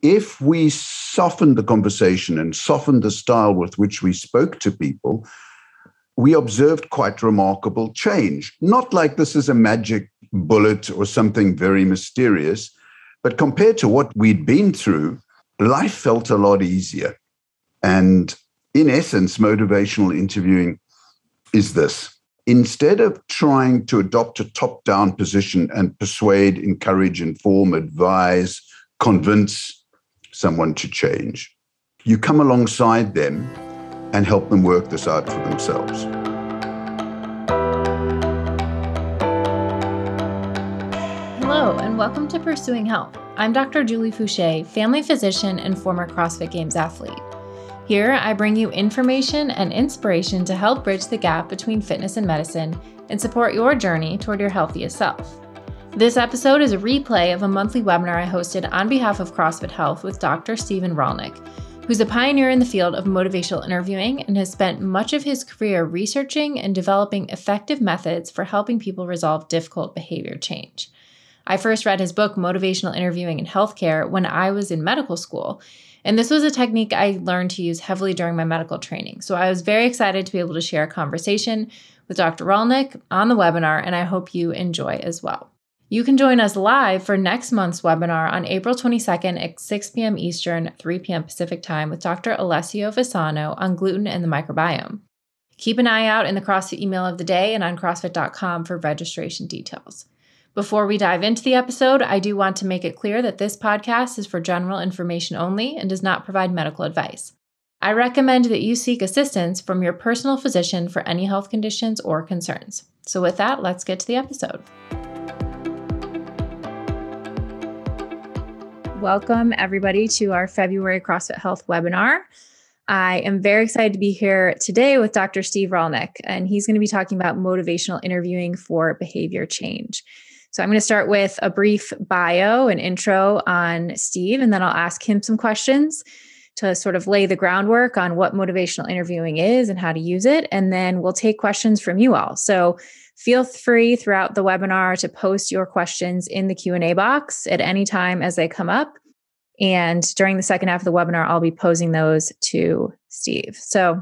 if we softened the conversation and softened the style with which we spoke to people, we observed quite remarkable change. Not like this is a magic bullet or something very mysterious, but compared to what we'd been through, life felt a lot easier. And in essence, motivational interviewing is this. Instead of trying to adopt a top-down position and persuade, encourage, inform, advise, convince someone to change, you come alongside them and help them work this out for themselves. Hello, and welcome to Pursuing Health. I'm Dr. Julie Fouché, family physician and former CrossFit Games athlete. Here, I bring you information and inspiration to help bridge the gap between fitness and medicine and support your journey toward your healthiest self. This episode is a replay of a monthly webinar I hosted on behalf of CrossFit Health with Dr. Stephen Rollnick, who's a pioneer in the field of motivational interviewing and has spent much of his career researching and developing effective methods for helping people resolve difficult behavior change. I first read his book, Motivational Interviewing in Healthcare, when I was in medical school, and this was a technique I learned to use heavily during my medical training. So I was very excited to be able to share a conversation with Dr. Rollnick on the webinar, and I hope you enjoy as well. You can join us live for next month's webinar on April 22nd at 6 p.m. Eastern, 3 p.m. Pacific Time with Dr. Alessio Fasano on gluten and the microbiome. Keep an eye out in the CrossFit email of the day and on CrossFit.com for registration details. Before we dive into the episode, I do want to make it clear that this podcast is for general information only and does not provide medical advice. I recommend that you seek assistance from your personal physician for any health conditions or concerns. So with that, let's get to the episode. Welcome, everybody, to our February CrossFit Health webinar. I am very excited to be here today with Dr. Steve Rollnick, and he's going to be talking about motivational interviewing for behavior change. So I'm going to start with a brief bio and intro on Steve, and then I'll ask him some questions to sort of lay the groundwork on what motivational interviewing is and how to use it. And then we'll take questions from you all. So feel free throughout the webinar to post your questions in the Q&A box at any time as they come up. And during the second half of the webinar, I'll be posing those to Steve. So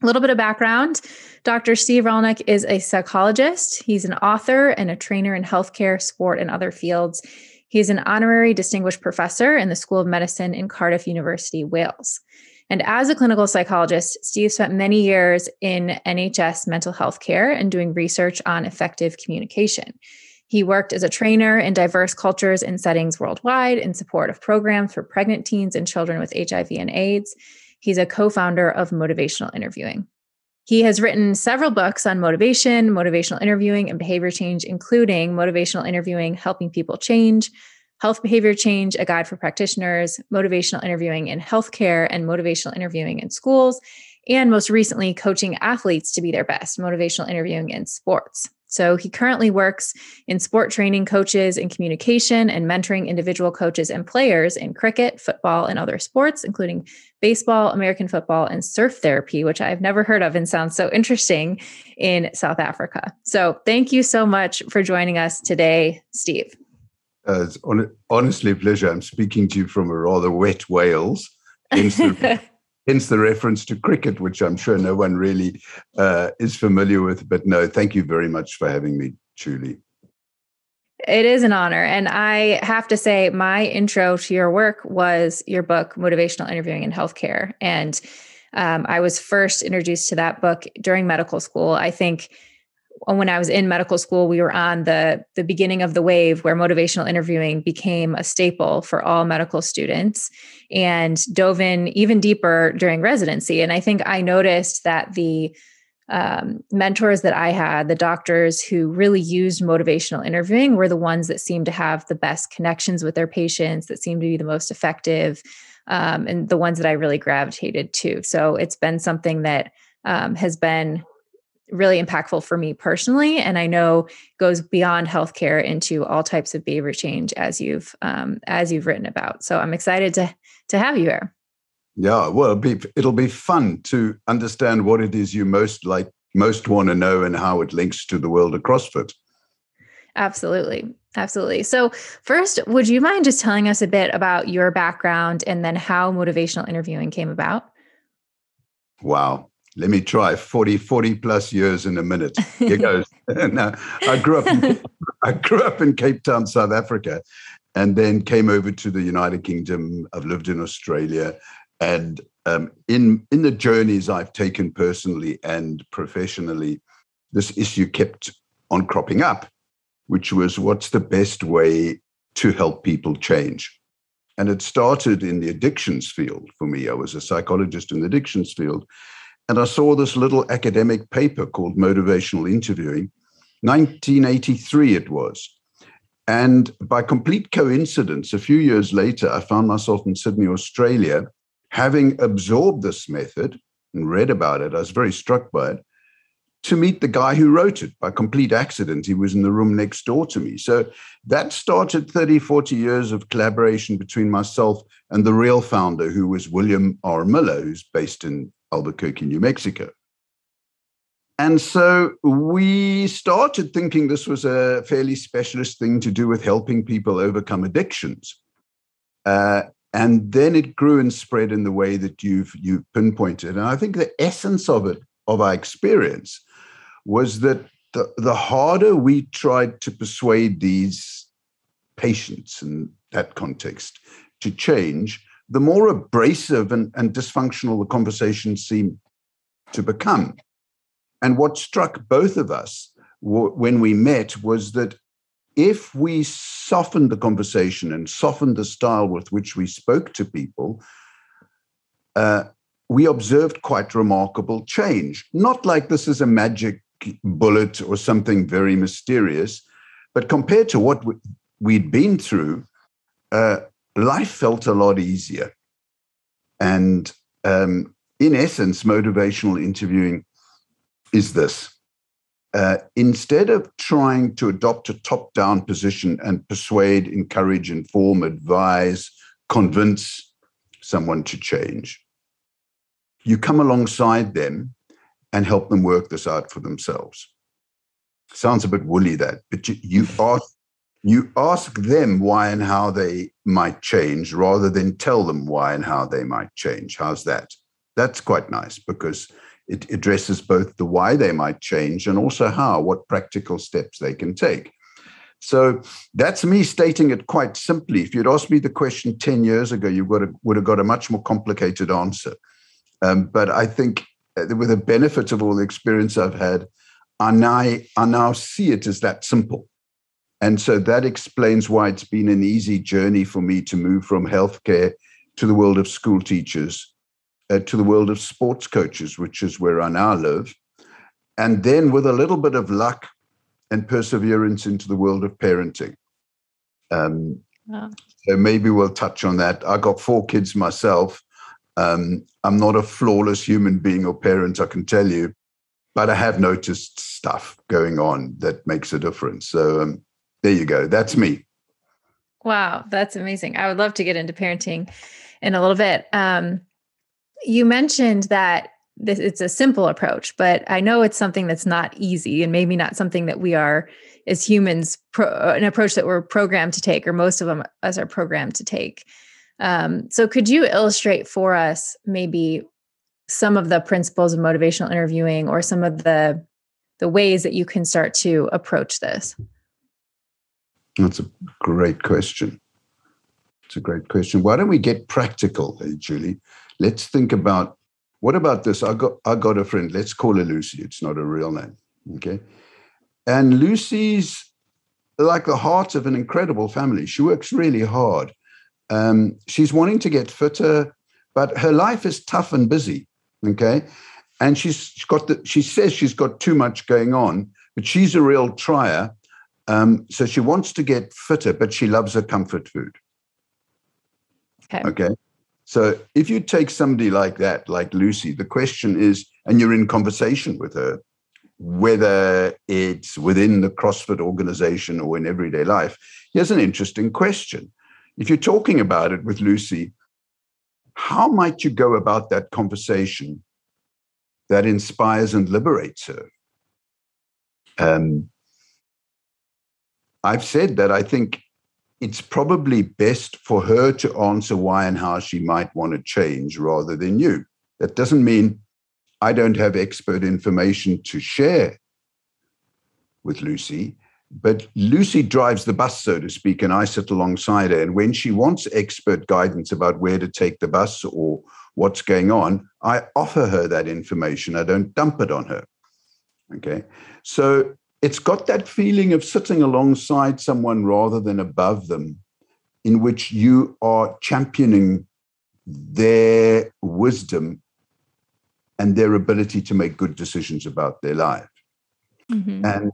a little bit of background. Dr. Steve Rollnick is a psychologist. He's an author and a trainer in healthcare, sport, and other fields. He's an honorary distinguished professor in the School of Medicine in Cardiff University, Wales. And as a clinical psychologist, Steve spent many years in NHS mental health care and doing research on effective communication. He worked as a trainer in diverse cultures and settings worldwide in support of programs for pregnant teens and children with HIV and AIDS. He's a co-founder of Motivational Interviewing. He has written several books on motivation, motivational interviewing, and behavior change, including Motivational Interviewing, Helping People Change, Health Behavior Change, A Guide for Practitioners, Motivational Interviewing in Healthcare, and Motivational Interviewing in Schools, and most recently, Coaching Athletes to Be Their Best, Motivational Interviewing in Sports. So he currently works in sport training coaches and communication and mentoring individual coaches and players in cricket, football, and other sports, including baseball, American football, and surf therapy, which I've never heard of and sounds so interesting in South Africa. So thank you so much for joining us today, Steve. It's honestly a pleasure. I'm speaking to you from a rather wet Wales, hence the reference to cricket, which I'm sure no one really is familiar with. But no, thank you very much for having me, Julie. It is an honor. And I have to say, my intro to your work was your book, Motivational Interviewing in Healthcare. And I was first introduced to that book during medical school. I think when I was in medical school, we were on the beginning of the wave where motivational interviewing became a staple for all medical students, and dove in even deeper during residency. And I think I noticed that the mentors that I had, the doctors who really used motivational interviewing, were the ones that seemed to have the best connections with their patients, that seemed to be the most effective, and the ones that I really gravitated to. So it's been something that has been really impactful for me personally, and I know goes beyond healthcare into all types of behavior change, as you've written about. So I'm excited to have you here. Yeah, well, it'll be fun to understand what it is you most want to know and how it links to the world of CrossFit. Absolutely. Absolutely. So first, would you mind just telling us a bit about your background and then how motivational interviewing came about? Wow. Let me try 40 plus years in a minute. Here goes. No, I grew up in Cape Town, South Africa, and then came over to the United Kingdom. I've lived in Australia. And in the journeys I've taken personally and professionally, this issue kept on cropping up, which was what's the best way to help people change? And it started in the addictions field for me. I was a psychologist in the addictions field. And I saw this little academic paper called Motivational Interviewing, 1983 it was. And by complete coincidence, a few years later, I found myself in Sydney, Australia, having absorbed this method and read about it. I was very struck by it, to meet the guy who wrote it by complete accident. He was in the room next door to me. So that started 30, 40 years of collaboration between myself and the real founder, who was William R. Miller, who's based in Albuquerque, New Mexico. And so we started thinking this was a fairly specialist thing to do with helping people overcome addictions. And then it grew and spread in the way that you've pinpointed. And I think the essence of it, of our experience, was that the harder we tried to persuade these patients in that context to change, the more abrasive and dysfunctional the conversations seemed to become. And what struck both of us when we met was that if we softened the conversation and softened the style with which we spoke to people, we observed quite remarkable change. Not like this is a magic bullet or something very mysterious, but compared to what we'd been through, life felt a lot easier. And in essence, motivational interviewing is this. Instead of trying to adopt a top-down position and persuade, encourage, inform, advise, convince someone to change, you come alongside them and help them work this out for themselves. Sounds a bit woolly, that, but you ask them why and how they might change rather than tell them why and how they might change. How's that? That's quite nice because it addresses both the why they might change and also how, what practical steps they can take. So that's me stating it quite simply. If you'd asked me the question 10 years ago, you would have got a much more complicated answer. But I think with the benefit of all the experience I've had, I now see it as that simple. And so that explains why it's been an easy journey for me to move from healthcare to the world of school teachers, to the world of sports coaches, which is where I now live. And then with a little bit of luck and perseverance into the world of parenting. Wow. So maybe we'll touch on that. I got 4 kids myself. I'm not a flawless human being or parent, I can tell you, but I have noticed stuff going on that makes a difference. So there you go. That's me. Wow, that's amazing. I would love to get into parenting in a little bit. You mentioned that it's a simple approach, but I know it's something that's not easy and maybe not something that we are, as humans, an approach that we're programmed to take, or most of us are programmed to take. So could you illustrate for us maybe some of the principles of motivational interviewing or some of the ways that you can start to approach this? That's a great question. It's a great question. Why don't we get practical, Julie? Let's think about, what about this? I got a friend, let's call her Lucy. It's not a real name, okay? And Lucy's like the heart of an incredible family. She works really hard. She's wanting to get fitter, but her life is tough and busy, okay? And she says she's got too much going on, but she's a real trier. So she wants to get fitter, but she loves her comfort food. Okay. So if you take somebody like that, like Lucy, the question is, and you're in conversation with her, whether it's within the CrossFit organization or in everyday life, here's an interesting question. If you're talking about it with Lucy, how might you go about that conversation that inspires and liberates her? I've said that I think it's probably best for her to answer why and how she might want to change rather than you. That doesn't mean I don't have expert information to share with Lucy, but Lucy drives the bus, so to speak, and I sit alongside her. And when she wants expert guidance about where to take the bus or what's going on, I offer her that information. I don't dump it on her. Okay. So it's got that feeling of sitting alongside someone rather than above them, in which you are championing their wisdom and their ability to make good decisions about their life. Mm-hmm. And,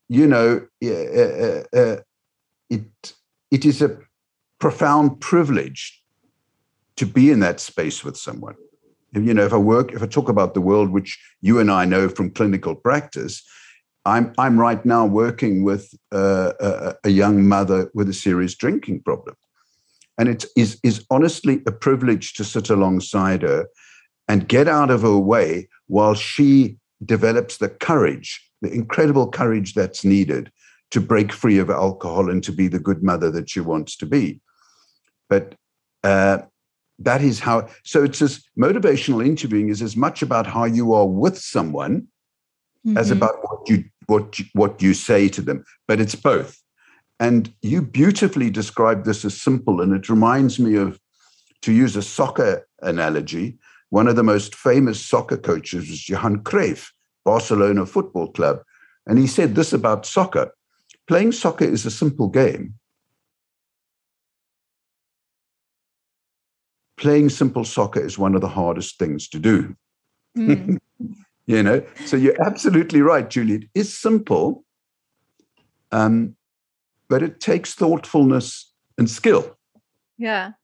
you know, it is a profound privilege to be in that space with someone. You know, if I talk about the world, which you and I know from clinical practice, I'm right now working with a young mother with a serious drinking problem. And it is honestly a privilege to sit alongside her and get out of her way while she develops the courage, the incredible courage that's needed to break free of alcohol and to be the good mother that she wants to be. But that is how, so it's as motivational interviewing is as much about how you are with someone as about what you say to them, but it's both. And you beautifully described this as simple, and it reminds me of, to use a soccer analogy, one of the most famous soccer coaches was Johan Cruyff, Barcelona Football Club. And he said this about soccer: playing soccer is a simple game. Playing simple soccer is one of the hardest things to do. Mm. You know, so you're absolutely right, Julie. It is simple, but it takes thoughtfulness and skill. Yeah.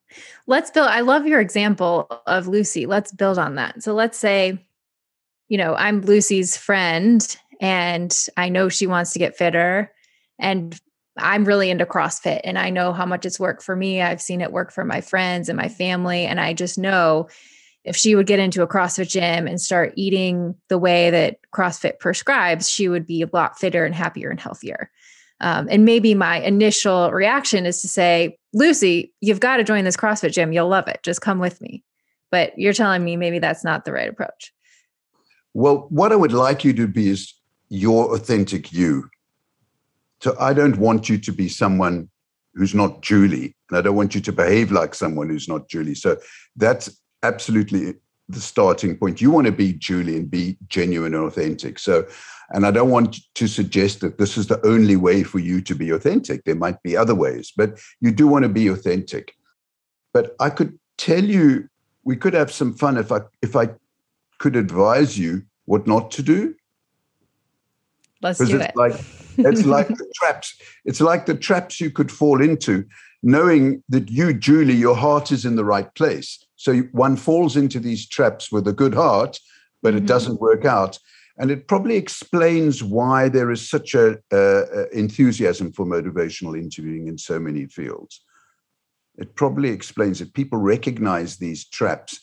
Let's build. I love your example of Lucy. Let's build on that. So let's say, you know, I'm Lucy's friend and I know she wants to get fitter, and I'm really into CrossFit and I know how much it's worked for me. I've seen it work for my friends and my family. And I just know if she would get into a CrossFit gym and start eating the way that CrossFit prescribes, she would be a lot fitter and happier and healthier. And maybe my initial reaction is to say, Lucy, you've got to join this CrossFit gym. You'll love it. Just come with me. But you're telling me maybe that's not the right approach. Well, what I would like you to be is your authentic you. So I don't want you to be someone who's not Julie, and I don't want you to behave like someone who's not Julie. So that's absolutely the starting point. You want to be Julie and be genuine and authentic. So, and I don't want to suggest that this is the only way for you to be authentic. There might be other ways, but you do want to be authentic. But I could tell you, we could have some fun if I could advise you what not to do. Let's do it. It's like the traps. It's like the traps you could fall into, knowing that you, Julie, your heart is in the right place. So one falls into these traps with a good heart, but it doesn't work out. And it probably explains why there is such a enthusiasm for motivational interviewing in so many fields. It probably explains it. People recognize these traps.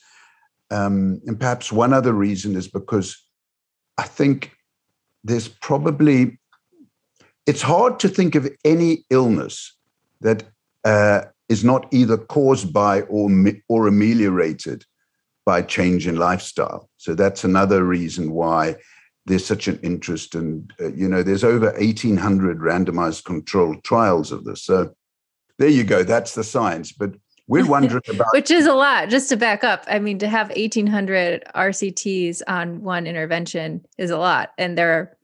And perhaps one other reason is because I think there's probably, it's hard to think of any illness that is not either caused by or ameliorated by change in lifestyle. So that's another reason why there's such an interest. And, there's over 1,800 randomized controlled trials of this. So there you go. That's the science. But we're wondering about... Which is a lot, just to back up. I mean, to have 1,800 RCTs on one intervention is a lot. And there are,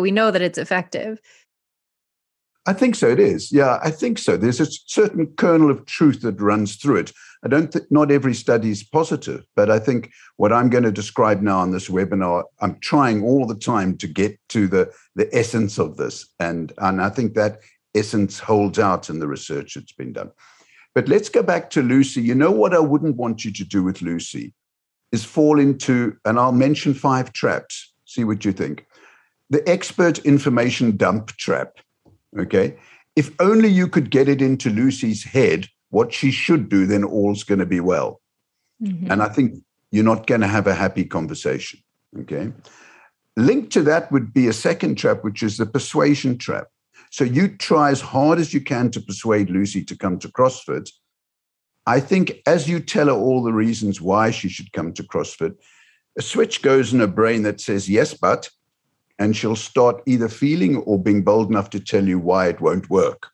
we know that it's effective. I think so. It is. Yeah, I think so. There's a certain kernel of truth that runs through it. I don't think not every study is positive, but I think what I'm going to describe now on this webinar, I'm trying all the time to get to the essence of this. And I think that essence holds out in the research that's been done. But let's go back to Lucy. You know what I wouldn't want you to do with Lucy is fall into, and I'll mention 5 traps. See what you think. The expert information dump trap. Okay. If only you could get it into Lucy's head what she should do, then all's going to be well. Mm-hmm. And I think you're not going to have a happy conversation. Okay. Linked to that would be a second trap, which is the persuasion trap. So you try as hard as you can to persuade Lucy to come to CrossFit. I think as you tell her all the reasons why she should come to CrossFit, a switch goes in her brain that says, yes, but, and she'll start either feeling or being bold enough to tell you why it won't work.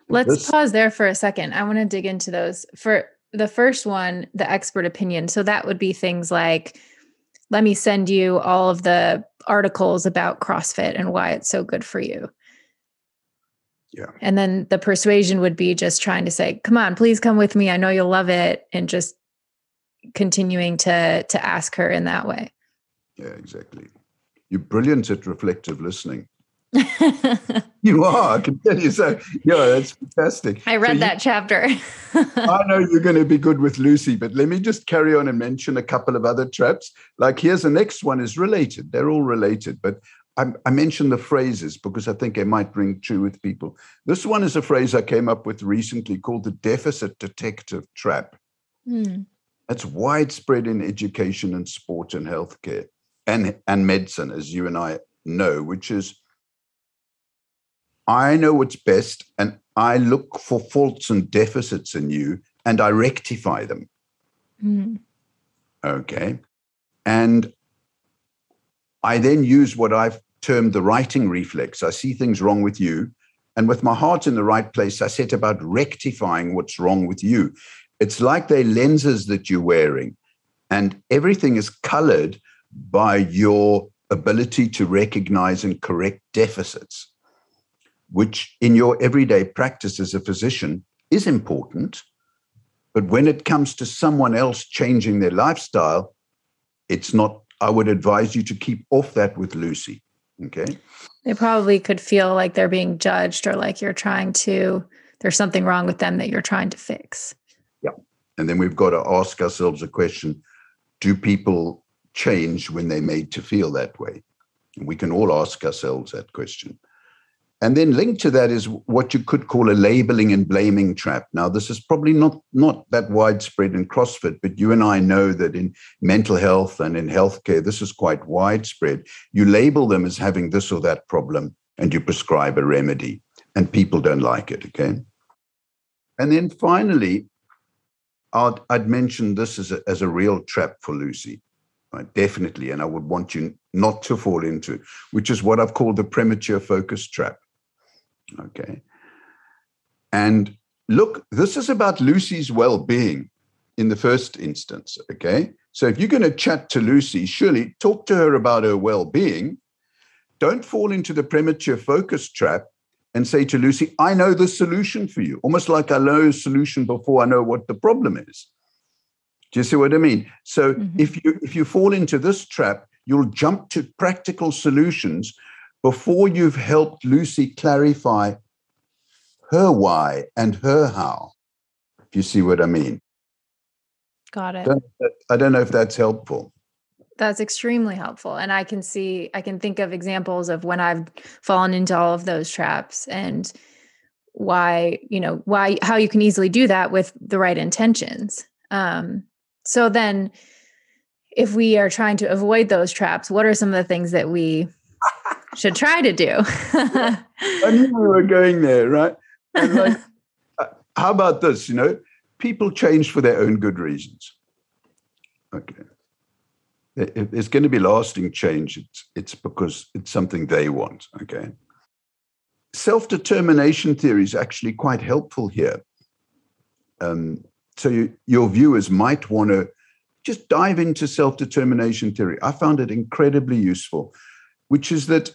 Let's pause there for a second. I want to dig into those. For the first one, the expert opinion. So that would be things like, let me send you all of the articles about CrossFit and why it's so good for you. Yeah. And then the persuasion would be just trying to say, come on, please come with me. I know you'll love it. And just continuing to ask her in that way. Yeah, exactly. You're brilliant at reflective listening. You are, I can tell you so. Yeah, that's fantastic. I read that chapter. I know you're going to be good with Lucy, but let me just carry on and mention a couple of other traps. Like here's the next one is related. They're all related, but I mentioned the phrases because I think they might ring true with people. This one is a phrase I came up with recently called the deficit detective trap. That's widespread in education and sport and healthcare and medicine, as you and I know, which is, I know what's best and I look for faults and deficits in you and I rectify them. Okay. And I then use what I've termed the writing reflex. I see things wrong with you. And with my heart in the right place, I set about rectifying what's wrong with you. It's like they're lenses that you're wearing and everything is colored by your ability to recognize and correct deficits, which in your everyday practice as a physician is important. But when it comes to someone else changing their lifestyle, it's not. I would advise you to keep off that with Lucy. Okay. They probably could feel like they're being judged or like there's something wrong with them that you're trying to fix. Yeah. And then we've got to ask ourselves a question. Do people change when they're made to feel that way? And we can all ask ourselves that question. And then linked to that is what you could call a labeling and blaming trap. Now, this is probably not that widespread in CrossFit, but you and I know that in mental health and in healthcare, this is quite widespread. You label them as having this or that problem and you prescribe a remedy and people don't like it, okay? And then finally, I'd mention this as a real trap for Lucy, right? Definitely, and I would want you not to fall into, which is what I've called the premature focus trap. Okay. And look, this is about Lucy's well-being in the first instance. Okay. So if you're going to chat to Lucy, surely talk to her about her well-being. Don't fall into the premature focus trap and say to Lucy, I know the solution for you. Almost like I know the solution before I know what the problem is. Do you see what I mean? So if you fall into this trap, you'll jump to practical solutions before you've helped Lucy clarify her why and her how, if you see what I mean. Got it. I don't know if that's helpful. That's extremely helpful. And I can think of examples of when I've fallen into all of those traps and how you can easily do that with the right intentions. So then if we are trying to avoid those traps, what are some of the things that we should try to do? I knew we were going there, right? And how about this? People change for their own good reasons. Okay. If there's going to be lasting change, it's because it's something they want. Okay. Self-determination theory is actually quite helpful here. So your viewers might want to just dive into self-determination theory. I found it incredibly useful, which is that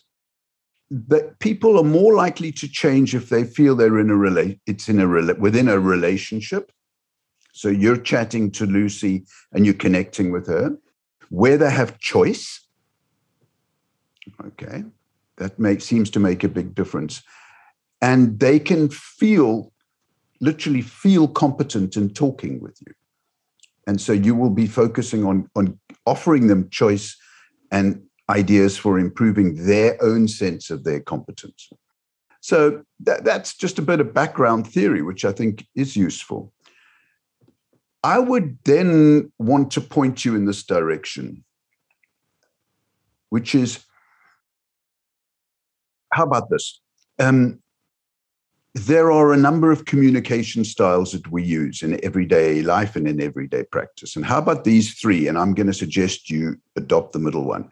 people are more likely to change if they feel they're within a relationship. So you're chatting to Lucy and you're connecting with her, where they have choice. Okay, that seems to make a big difference. And they can literally feel competent in talking with you. And so you will be focusing on offering them choice and ideas for improving their own sense of their competence. So that's just a bit of background theory, which I think is useful. I would then want to point you in this direction, which is, how about this? There are a number of communication styles that we use in everyday life and in everyday practice. And how about these three? And I'm going to suggest you adopt the middle one.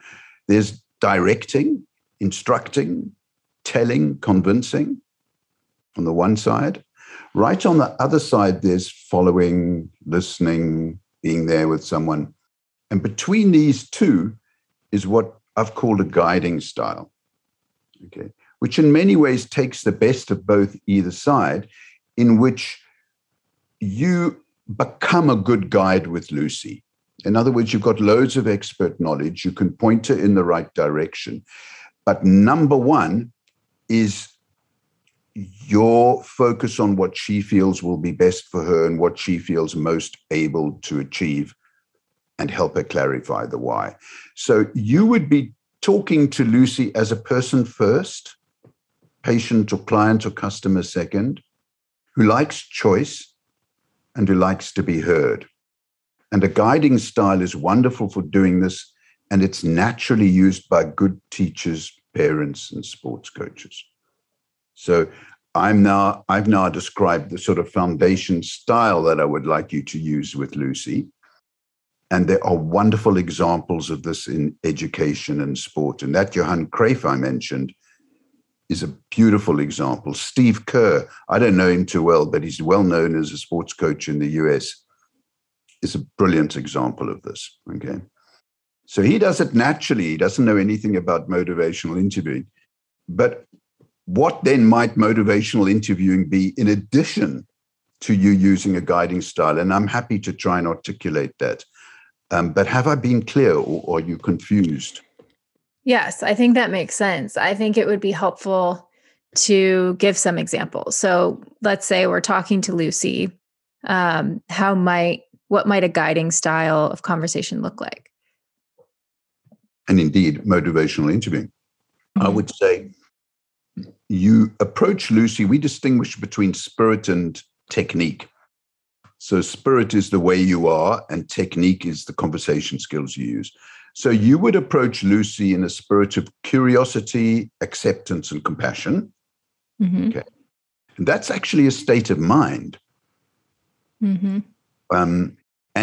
There's directing, instructing, telling, convincing on the one side. Right on the other side, there's following, listening, being there with someone. And between these two is what I've called a guiding style, okay, which in many ways takes the best of both either side, in which you become a good guide with Lucy. In other words, you've got loads of expert knowledge. You can point her in the right direction. But number one is your focus on what she feels will be best for her and what she feels most able to achieve, and help her clarify the why. So you would be talking to Lucy as a person first, patient or client or customer second, who likes choice and who likes to be heard. And a guiding style is wonderful for doing this, and it's naturally used by good teachers, parents, and sports coaches. So I've now described the sort of foundation style that I would like you to use with Lucy. And there are wonderful examples of this in education and sport. And that Johan Cruyff I mentioned is a beautiful example. Steve Kerr, I don't know him too well, but he's well known as a sports coach in the US, is a brilliant example of this, okay? So he does it naturally. He doesn't know anything about motivational interviewing. But what then might motivational interviewing be in addition to you using a guiding style? And I'm happy to try and articulate that. But have I been clear, or are you confused? Yes, I think that makes sense. I think it would be helpful to give some examples. So let's say we're talking to Lucy. What might a guiding style of conversation look like? And indeed, motivational interviewing. I would say you approach Lucy. We distinguish between spirit and technique. So spirit is the way you are, and technique is the conversation skills you use. So you would approach Lucy in a spirit of curiosity, acceptance, and compassion. Mm-hmm. Okay. And that's actually a state of mind. Mm-hmm. And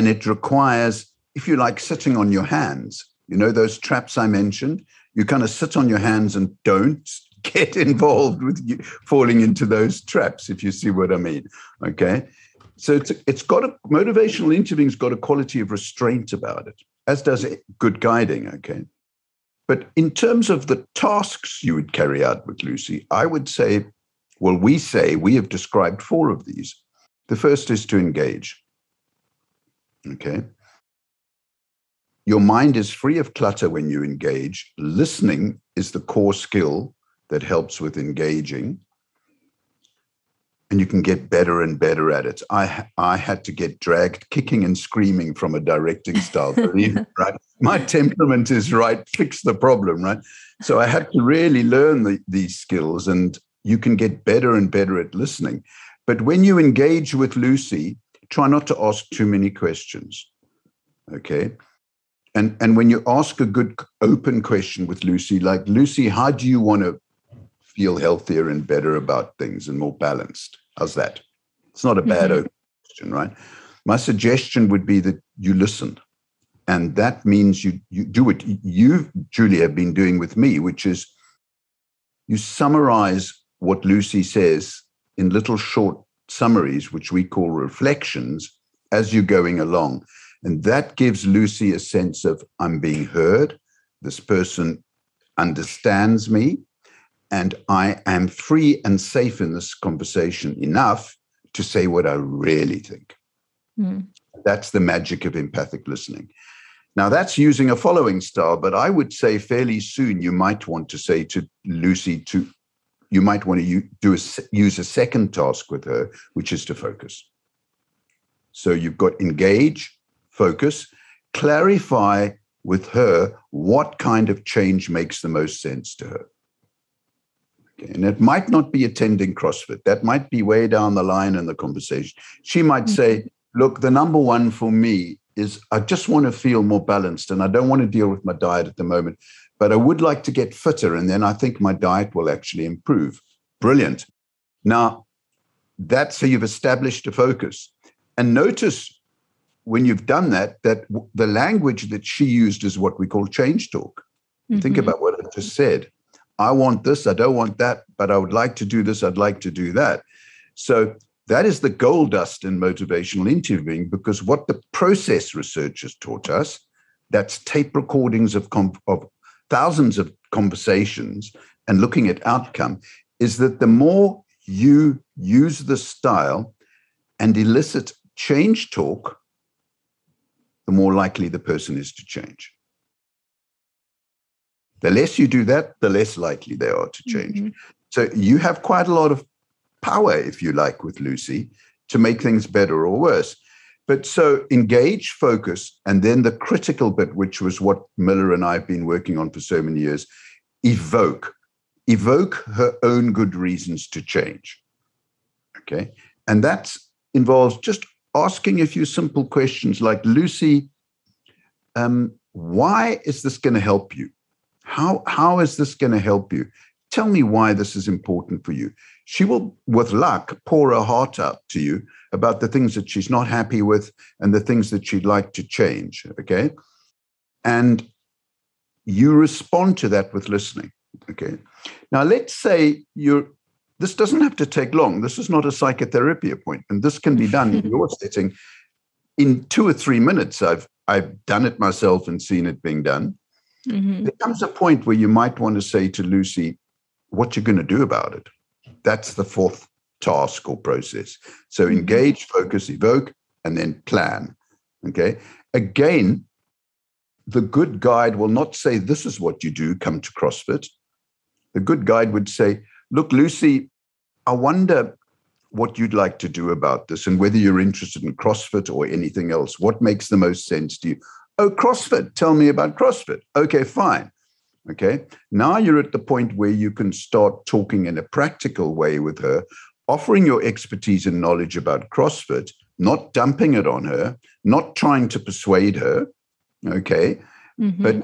it requires, if you like, sitting on your hands. You know those traps I mentioned? You kind of sit on your hands and don't get involved with you falling into those traps, if you see what I mean. Okay. So it's got motivational interviewing's got a quality of restraint about it, as does good guiding, okay? But in terms of the tasks you would carry out with Lucy, I would say, we have described 4 of these. The first is to engage, okay? Your mind is free of clutter when you engage. Listening is the core skill that helps with engaging. And you can get better and better at it. I had to get dragged kicking and screaming from a directing style, right? My temperament is right, fix the problem, right? So I had to really learn these skills, and you can get better and better at listening. But when you engage with Lucy, try not to ask too many questions, okay? And when you ask a good open question with Lucy, like, Lucy, how do you want to feel healthier and better about things and more balanced? How's that? It's not a bad open question, right? My suggestion would be that you listen. And that means you do what you, Julia, have been doing with me, which is you summarize what Lucy says in little short summaries, which we call reflections, as you're going along. And that gives Lucy a sense of, I'm being heard, this person understands me, and I am free and safe in this conversation enough to say what I really think. That's the magic of empathic listening. Now, that's using a following style, but I would say fairly soon you might want to say to Lucy, you might want to use a second task with her, which is to focus. So you've got engage, focus, clarify with her what kind of change makes the most sense to her. Okay. And it might not be attending CrossFit. That might be way down the line in the conversation. She might say, look, the number one for me is I just want to feel more balanced, and I don't want to deal with my diet at the moment, but I would like to get fitter, and then I think my diet will actually improve. Brilliant. Now, that's how you've established a focus. And notice when you've done that, that the language that she used is what we call change talk. Mm-hmm. Think about what I just said. I want this, I don't want that, but I would like to do this, I'd like to do that. So that is the gold dust in motivational interviewing, because what the process researchers taught us, that's tape recordings of thousands of conversations and looking at outcome, is that the more you use the style and elicit change talk, the more likely the person is to change. The less you do that, the less likely they are to change. Mm-hmm. So you have quite a lot of power, if you like, with Lucy to make things better or worse. But so engage, focus, and then the critical bit, which was what Miller and I have been working on for so many years, evoke. Evoke her own good reasons to change. Okay. And that involves just asking a few simple questions like, Lucy, why is this going to help you? How is this going to help you? Tell me why this is important for you. She will, with luck, pour her heart out to you about the things that she's not happy with and the things that she'd like to change, okay? And you respond to that with listening, okay? Now, let's say this doesn't have to take long. This is not a psychotherapy appointment. This can be done in your setting. In 2 or 3 minutes, I've done it myself and seen it being done. Mm-hmm. There comes a point where you might want to say to Lucy, what you're going to do about it. That's the fourth task or process. So engage, focus, evoke, and then plan. Okay. Again, the good guide will not say, this is what you do, come to CrossFit. The good guide would say, look, Lucy, I wonder what you'd like to do about this and whether you're interested in CrossFit or anything else. What makes the most sense to you? Oh, CrossFit. Tell me about CrossFit. Okay, fine. Okay. Now you're at the point where you can start talking in a practical way with her, offering your expertise and knowledge about CrossFit, not dumping it on her, not trying to persuade her. Okay. Mm-hmm. But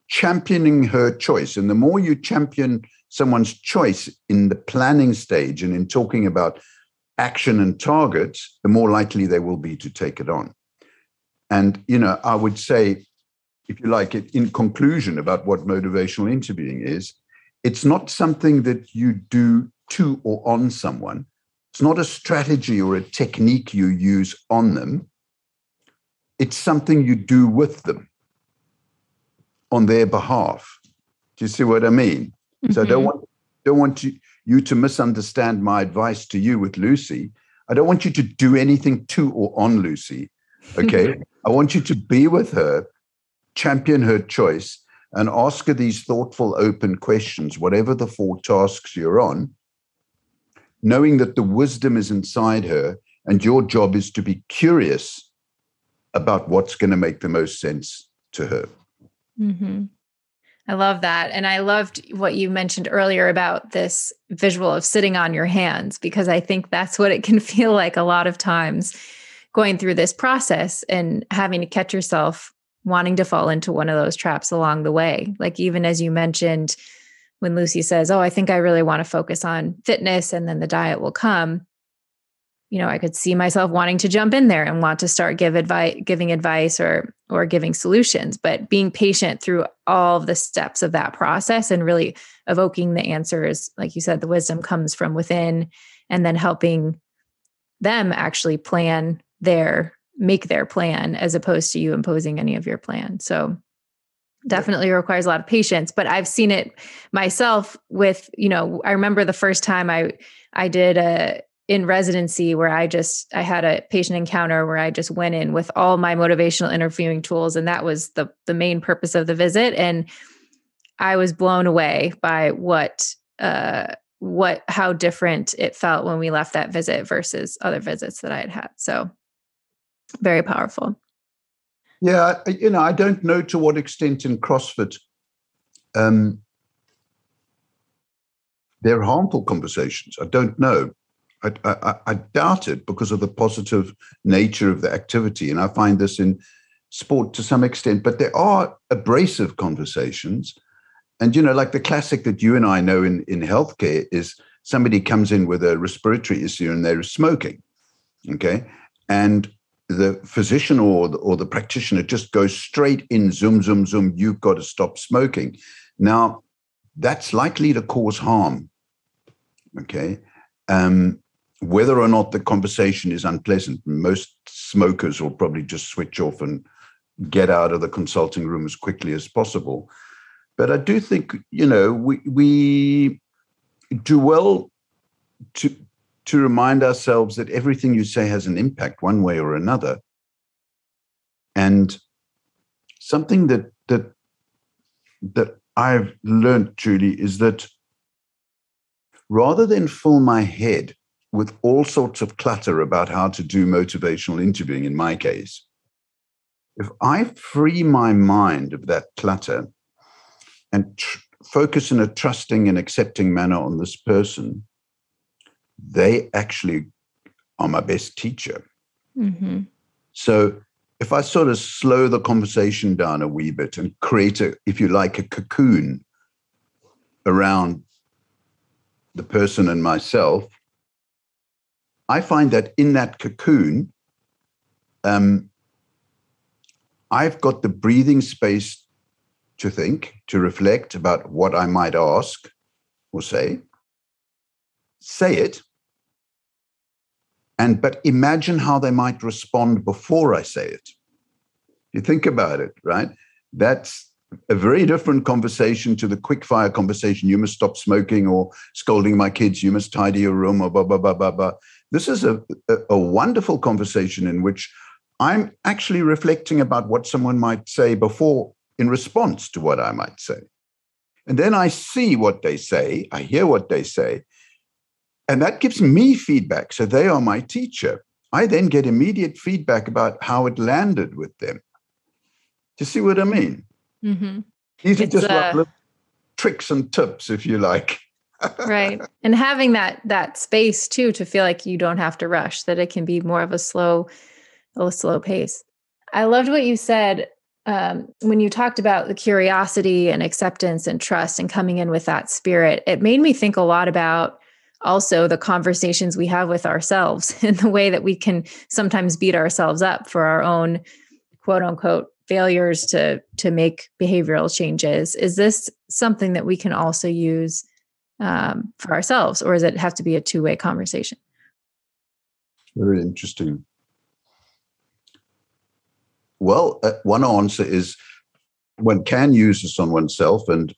championing her choice. And the more you champion someone's choice in the planning stage and in talking about action and targets, the more likely they will be to take it on. And, I would say, if you like it, in conclusion about what motivational interviewing is, it's not something that you do to or on someone. It's not a strategy or a technique you use on them. It's something you do with them on their behalf. Do you see what I mean? Mm-hmm. So I don't want you to misunderstand my advice to you with Lucy. I don't want you to do anything to or on Lucy. Okay. I want you to be with her, champion her choice, and ask her these thoughtful, open questions, whatever the 4 tasks you're on, knowing that the wisdom is inside her and your job is to be curious about what's going to make the most sense to her. Mm-hmm. I love that. And I loved what you mentioned earlier about this visual of sitting on your hands, because I think that's what it can feel like a lot of times going through this process and having to catch yourself wanting to fall into one of those traps along the way. Like even as you mentioned, when Lucy says, oh, I think I really want to focus on fitness and then the diet will come. I could see myself wanting to jump in there and want to start giving advice or giving solutions, but being patient through all of the steps of that process and really evoking the answers. Like you said, the wisdom comes from within, and then helping them actually make their plan as opposed to you imposing any of your plan. So definitely requires a lot of patience, but I've seen it myself with, I remember the first time I did in residency where I had a patient encounter where I just went in with all my motivational interviewing tools. And that was the main purpose of the visit. And I was blown away by how different it felt when we left that visit versus other visits that I had had. So very powerful. Yeah. I don't know to what extent in CrossFit, they're harmful conversations. I don't know. I doubt it because of the positive nature of the activity. And I find this in sport to some extent, but there are abrasive conversations. And, like the classic that you and I know in healthcare is somebody comes in with a respiratory issue and they're smoking, okay? And the physician or the practitioner just goes straight in, zoom, zoom, zoom, you've got to stop smoking. Now, that's likely to cause harm, okay? Whether or not the conversation is unpleasant, most smokers will probably just switch off and get out of the consulting room as quickly as possible. But I do think, we do well to remind ourselves that everything you say has an impact one way or another. And something that I've learned, Julie, is that rather than fill my head with all sorts of clutter about how to do motivational interviewing, in my case, if I free my mind of that clutter and focus in a trusting and accepting manner on this person, they actually are my best teacher. Mm-hmm. So if I sort of slow the conversation down a wee bit and create if you like, a cocoon around the person and myself, I find that in that cocoon, I've got the breathing space to think, to reflect about what I might ask or say it, but imagine how they might respond before I say it. You think about it, right? That's a very different conversation to the quick fire conversation. You must stop smoking, or scolding my kids. You must tidy your room, or blah, blah, blah, blah, blah. This is a wonderful conversation in which I'm actually reflecting about what someone might say before in response to what I might say. And then I see what they say, I hear what they say, and that gives me feedback. So they are my teacher. I then get immediate feedback about how it landed with them. Do you see what I mean? Mm-hmm. These are just like little tricks and tips, if you like. Right. And having that space too, to feel like you don't have to rush, that it can be more of a slow pace. I loved what you said when you talked about the curiosity and acceptance and trust and coming in with that spirit. It made me think a lot about also the conversations we have with ourselves and the way that we can sometimes beat ourselves up for our own quote unquote failures to make behavioral changes. Is this something that we can also use for ourselves, or does it have to be a two-way conversation? Very interesting. Well, one answer is one can use this on oneself. And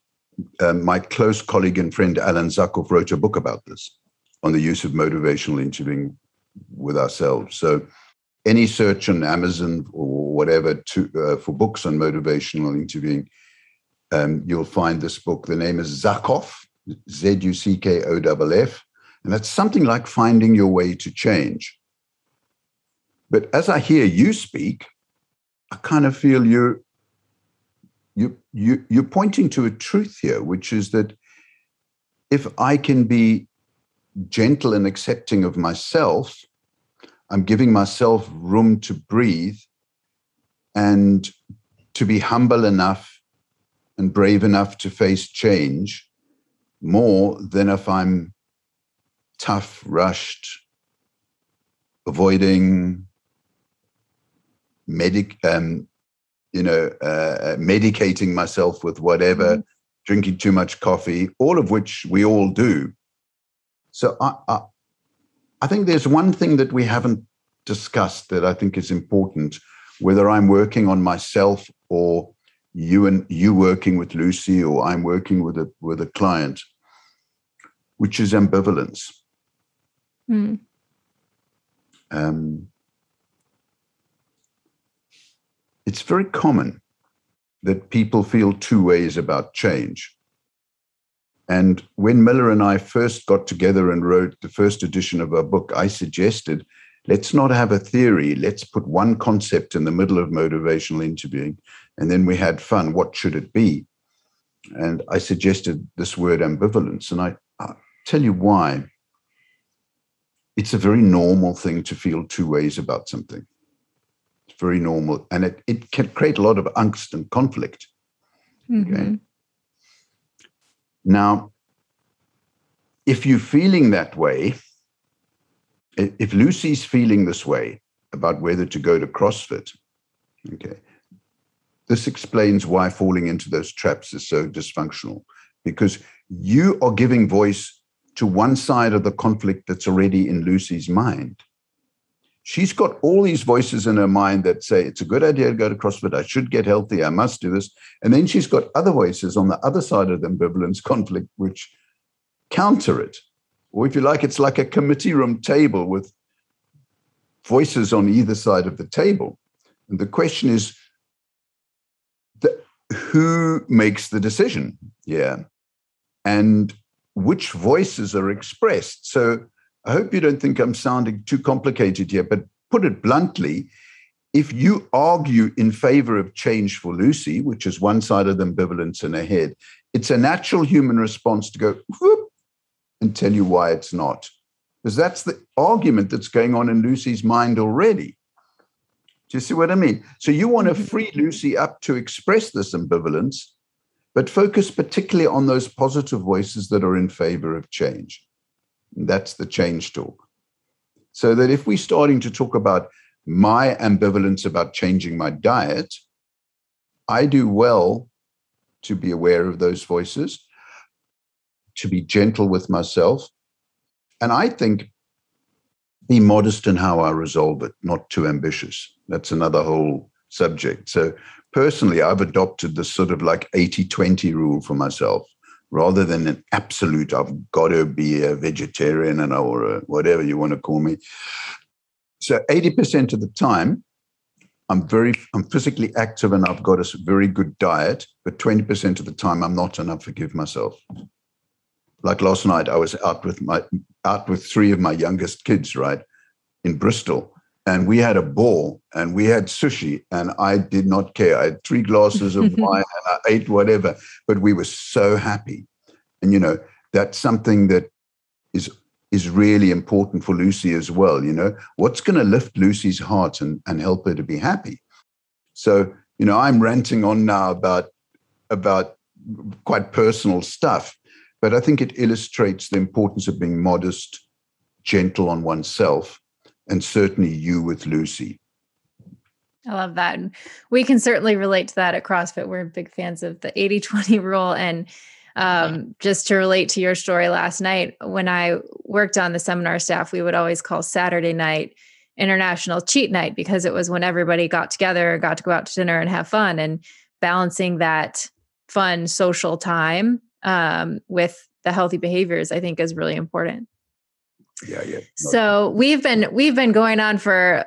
my close colleague and friend, Alan Zakov, wrote a book about this, on the use of motivational interviewing with ourselves. So any search on Amazon or whatever for books on motivational interviewing, you'll find this book. The name is Zakov, Zuckoff. And that's something like Finding Your Way to Change. But as I hear you speak, I kind of feel you're pointing to a truth here, which is that if I can be gentle and accepting of myself, I'm giving myself room to breathe and to be humble enough and brave enough to face change more than if I'm tough, rushed, avoiding, medicating myself with whatever, drinking too much coffee, all of which we all do. So I think there's one thing that we haven't discussed that I think is important, whether I'm working on myself or you working with Lucy, or I'm working with a client, which is ambivalence. It's very common that people feel two ways about change. And when Miller and I first got together and wrote the first edition of our book, I suggested, let's not have a theory. Let's put one concept in the middle of motivational interviewing. And then we had fun. What should it be? And I suggested this word ambivalence. And I'll tell you why. It's a very normal thing to feel two ways about something. It's very normal. And it can create a lot of angst and conflict. Mm-hmm. Okay. Now, if you're feeling that way, if Lucy's feeling this way about whether to go to CrossFit, okay, this explains why falling into those traps is so dysfunctional, because you are giving voice to one side of the conflict that's already in Lucy's mind. She's got all these voices in her mind that say, it's a good idea to go to CrossFit. I should get healthy. I must do this. And then she's got other voices on the other side of the ambivalence conflict, which counter it. Or if you like, it's like a committee room table with voices on either side of the table. And the question is, who makes the decision? Yeah. And which voices are expressed? So I hope you don't think I'm sounding too complicated here, but put it bluntly, if you argue in favor of change for Lucy, which is one side of the ambivalence in her head, it's a natural human response to go whoop and tell you why it's not. Because that's the argument that's going on in Lucy's mind already. Do you see what I mean? So you want to free Lucy up to express this ambivalence, but focus particularly on those positive voices that are in favor of change. And that's the change talk. So that if we're starting to talk about my ambivalence about changing my diet, I do well to be aware of those voices, to be gentle with myself, and I think be modest in how I resolve it, not too ambitious. That's another whole subject. So personally, I've adopted this sort of like 80-20 rule for myself, rather than an absolute, I've got to be a vegetarian or whatever you want to call me. So 80% of the time, I'm physically active and I've got a very good diet, but 20% of the time I'm not, and I forgive myself. Like last night, I was out with three of my youngest kids, right, in Bristol, and we had a ball and we had sushi, and I did not care. I had 3 glasses of wine and I ate whatever, but we were so happy. And, you know, that's something that is really important for Lucy as well. You know, what's going to lift Lucy's heart and help her to be happy? So, you know, I'm ranting on now about quite personal stuff, but I think it illustrates the importance of being modest, gentle on oneself, and certainly you with Lucy. I love that. And we can certainly relate to that at CrossFit. We're big fans of the 80-20 rule. And just to relate to your story last night, when I worked on the seminar staff, we would always call Saturday night International Cheat Night, because it was when everybody got together, got to go out to dinner and have fun, and balancing that fun social time with the healthy behaviors, I think, is really important. Yeah. So we've been going on for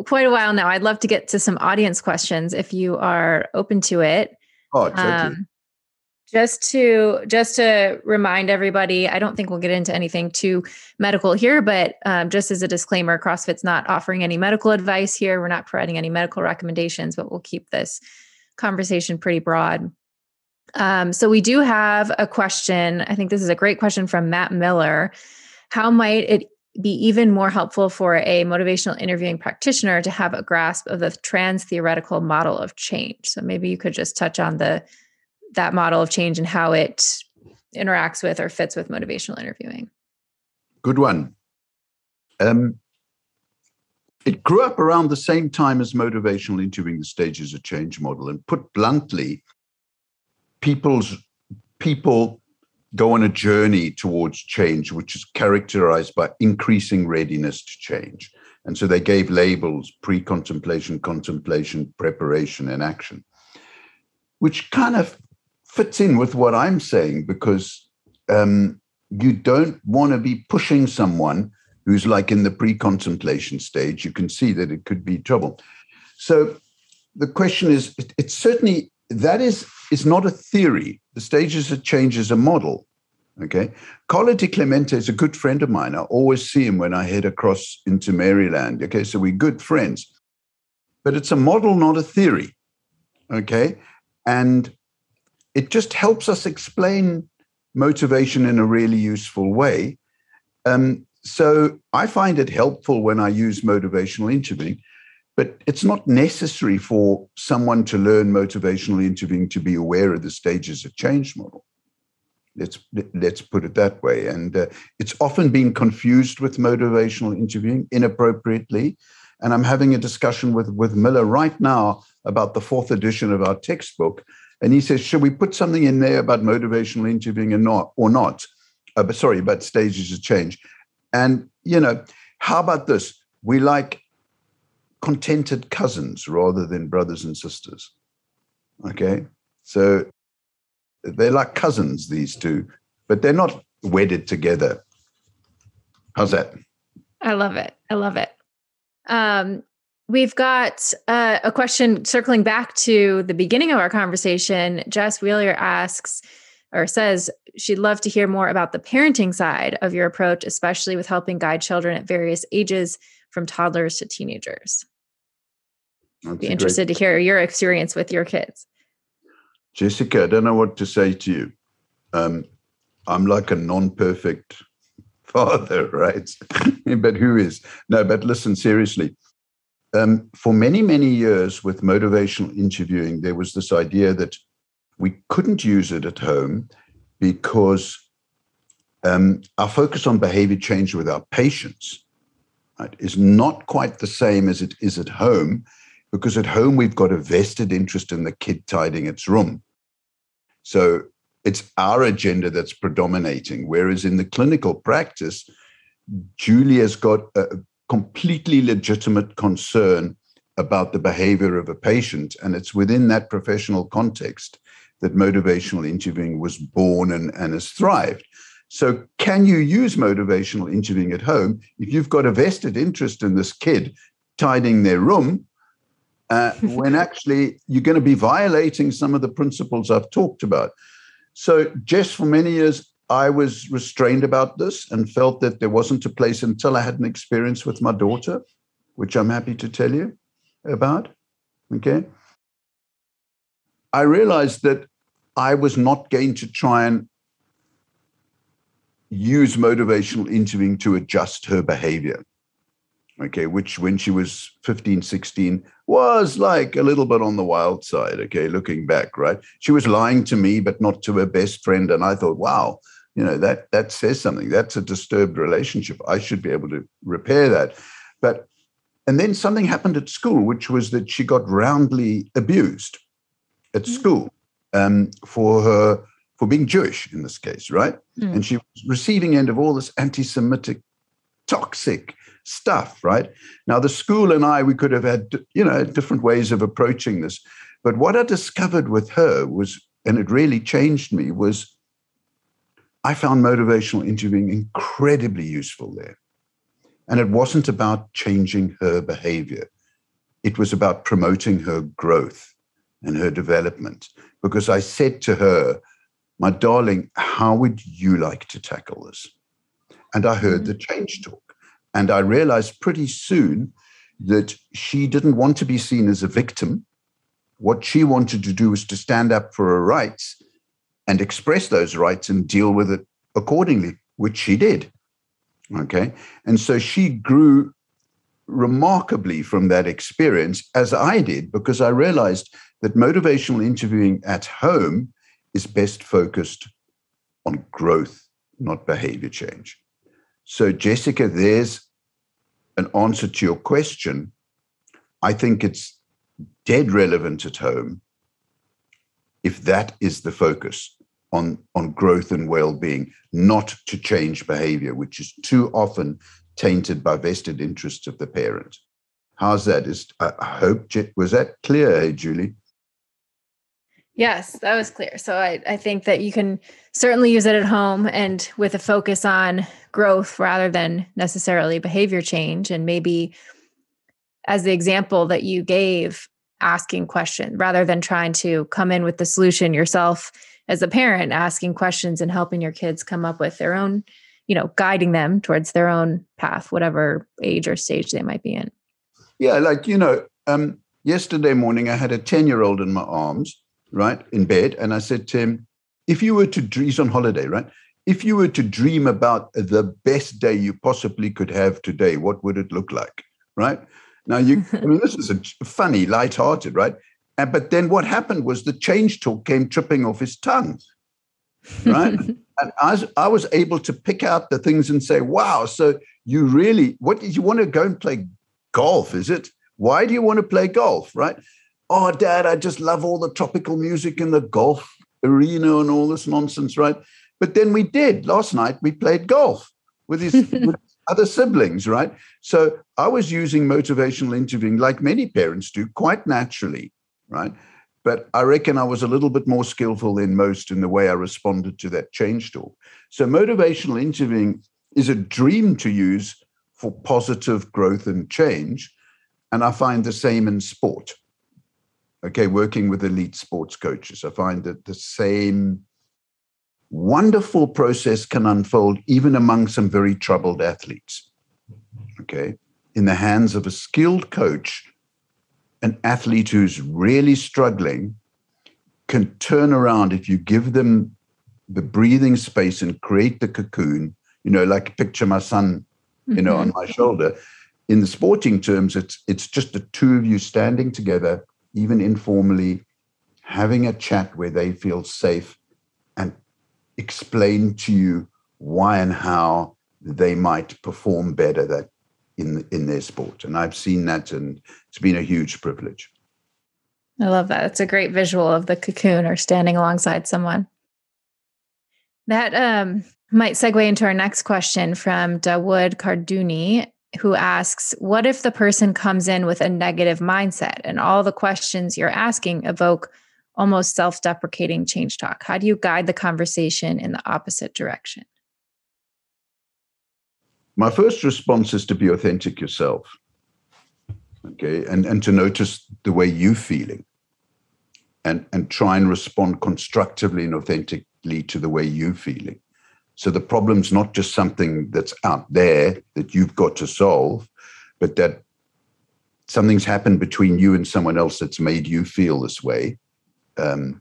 quite a while now. I'd love to get to some audience questions if you are open to it. Oh, totally. Just to remind everybody, I don't think we'll get into anything too medical here, but just as a disclaimer, CrossFit's not offering any medical advice here. We're not providing any medical recommendations, but we'll keep this conversation pretty broad. So we do have a question. I think this is a great question from Matt Miller. How might it be even more helpful for a motivational interviewing practitioner to have a grasp of the trans theoretical model of change? So maybe you could just touch on that model of change and how it interacts with or fits with motivational interviewing. Good one. It grew up around the same time as motivational interviewing, the stages of change model. And put bluntly, people go on a journey towards change, which is characterized by increasing readiness to change. And so they gave labels: pre-contemplation, contemplation, preparation, and action, which kind of fits in with what I'm saying, because you don't want to be pushing someone who's like in the pre-contemplation stage. You can see that it could be trouble. So the question is, it's certainly, that is not a theory. The stages of change is a model. Okay. Carlo Di Clemente is a good friend of mine. I always see him when I head across into Maryland. Okay. So we're good friends, but it's a model, not a theory. Okay. And it just helps us explain motivation in a really useful way. So I find it helpful when I use motivational interviewing, but it's not necessary for someone to learn motivational interviewing to be aware of the stages of change model. Let's put it that way. And it's often been confused with motivational interviewing inappropriately. And I'm having a discussion with Miller right now about the 4th edition of our textbook. And he says, should we put something in there about motivational interviewing or not? About stages of change. And, how about this? We like contented cousins rather than brothers and sisters. Okay? So they're like cousins, these two, but they're not wedded together. How's that? I love it. I love it. We've got a question circling back to the beginning of our conversation. Jess Wheeler asks or says she'd love to hear more about the parenting side of your approach, especially with helping guide children at various ages from toddlers to teenagers. Be interested to hear your experience with your kids. Jessica, I don't know what to say to you. I'm like a non-perfect father, right? But who is? No, but listen, seriously. For many, many years with motivational interviewing, there was this idea that we couldn't use it at home because our focus on behavior change with our patients, right, is not quite the same as it is at home, because at home we've got a vested interest in the kid tidying its room. So it's our agenda that's predominating, whereas in the clinical practice, Julia's got a completely legitimate concern about the behavior of a patient, and it's within that professional context that motivational interviewing was born and has thrived. So can you use motivational interviewing at home if you've got a vested interest in this kid tidying their room, when actually you're going to be violating some of the principles I've talked about? So just for many years, I was restrained about this and felt that there wasn't a place until I had an experience with my daughter, which I'm happy to tell you about. Okay. I realized that I was not going to try and use motivational interviewing to adjust her behavior. Okay, which when she was 15, 16, was like a little bit on the wild side, okay, looking back, right? She was lying to me, but not to her best friend. And I thought, wow, that says something. That's a disturbed relationship. I should be able to repair that. And then something happened at school, which was that she got roundly abused at school for being Jewish in this case, right? And she was receiving end of all this anti-Semitic, toxic stuff, right? Now, the school and we could have had, different ways of approaching this. But what I discovered with her was, and it really changed me, was I found motivational interviewing incredibly useful there. And it wasn't about changing her behavior. It was about promoting her growth and her development. Because I said to her, my darling, how would you like to tackle this? And I heard the change talk. And I realized pretty soon that she didn't want to be seen as a victim. What she wanted to do was to stand up for her rights and express those rights and deal with it accordingly, which she did. Okay. And so she grew remarkably from that experience, as I did, because I realized that motivational interviewing at home is best focused on growth, not behavior change. So, Jessica, there's an answer to your question. I think it's dead relevant at home if that is the focus on growth and well-being, not to change behavior, which is too often tainted by vested interests of the parent. How's that? I hope, was that clear, hey, Julie? Yes, that was clear. So I think that you can certainly use it at home and with a focus on growth rather than necessarily behavior change. And maybe as the example that you gave, asking questions rather than trying to come in with the solution yourself as a parent, asking questions and helping your kids come up with their own, guiding them towards their own path, whatever age or stage they might be in. Yeah, yesterday morning I had a 10-year-old in my arms, right, in bed. And I said to him, if you were to, he's on holiday, right? If you were to dream about the best day you possibly could have today, what would it look like, right? Now, this is a funny, lighthearted, right? But then what happened was the change talk came tripping off his tongue, right? And I was able to pick out the things and say, wow, so you really, what did you want to go and play golf? Is it? Why do you want to play golf? Right? Oh, Dad, I just love all the tropical music in the golf arena and all this nonsense, right? But then we did. Last night, we played golf with his with other siblings, right? So I was using motivational interviewing like many parents do, quite naturally, right? But I reckon I was a little bit more skillful than most in the way I responded to that change talk. So motivational interviewing is a dream to use for positive growth and change. And I find the same in sport. Okay, working with elite sports coaches, I find that the same wonderful process can unfold even among some very troubled athletes. Okay, in the hands of a skilled coach, an athlete who's really struggling can turn around if you give them the breathing space and create the cocoon, like picture my son, on my shoulder. In the sporting terms, it's just the two of you standing together, even informally, having a chat where they feel safe and explain to you why and how they might perform better in their sport. And I've seen that, and it's been a huge privilege. I love that. It's a great visual of the cocoon or standing alongside someone. That might segue into our next question from Dawood Karduni, who asks, what if the person comes in with a negative mindset and all the questions you're asking evoke almost self-deprecating change talk? How do you guide the conversation in the opposite direction? My first response is to be authentic yourself, okay, and to notice the way you're feeling and try and respond constructively and authentically to the way you're feeling. So the problem's not just something that's out there that you've got to solve, but that something's happened between you and someone else that's made you feel this way. And